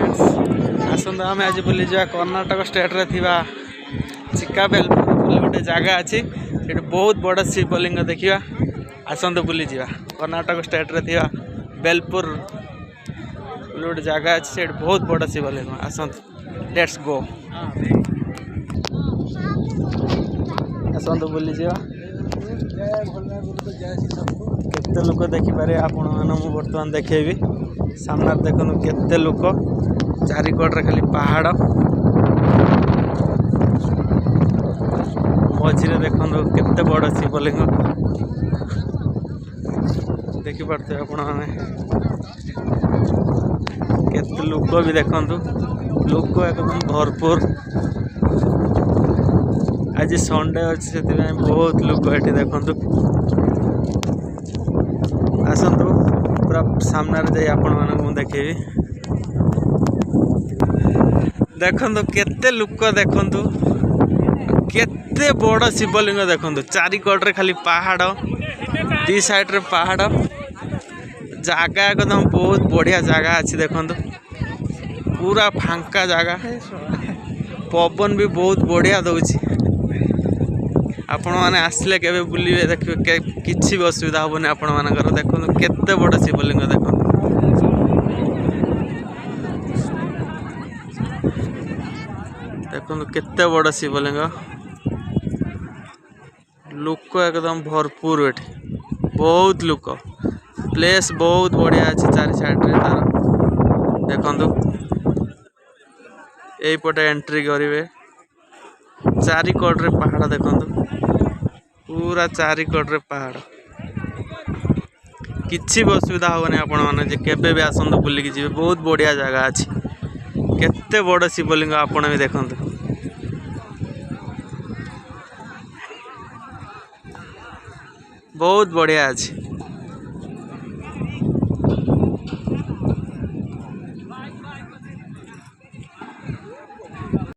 Friends आसत आम आज बुली जा कर्णाटक स्टेट रे थिबा चिक्काबेलपुर बोली गोटे जगह अच्छी से बहुत बड़ शिवलिंग देखा आसत बुली जा कर्णाटक स्टेट रे थिबा बेलपुर गोटे जगह अच्छी से बहुत बड़ शिवलिंग आसत लेट्स गो आसत बुली जा केते लोक देखिपारे आपण मान मु बर्तमान देखेबी सामने देखनु केते लोक चारिकड़े खाली पहाड़ मझे देखु केते बड़ शिवलिंग देखिपे आपण मैंने केते लोक भी देखु लोक एकदम भरपूर आज संडे अच्छे से बहुत लोक ये देखु आसतु पूरा सामने जाई आपण मानक देखेबी देखु केते लोक देखु केते बड़ शिवलिंग देखु चारिकड़े खाली पहाड़ दी साइड रे पहाड़ जगह एकदम बहुत बढ़िया जगह अच्छी देखु पूरा फांका जगह पवन भी बहुत बढ़िया दौची आपण मैंने आसले केबे बुलिबे देखिए किसी भी असुविधा हेनी आपण मानकर देखो केते बड़ शिवलिंग देखो देखो केते बड़ शिवलिंग लोक एकदम भरपूर ये बहुत लोक प्लेस बहुत बढ़िया अच्छे चारि साइड रे तार देखो यहीपटे एंट्री करेंगे चारिकड़े पहाड़ देखो पूरा चारिकड़े पहाड़ किसी भी असुविधा हेनी आपण मैंने केबे भी आसतु बुलिकी जी बहुत बढ़िया जगह अच्छी केते बड़ शिवलिंग आपण भी देखु बहुत बढ़िया अच्छी।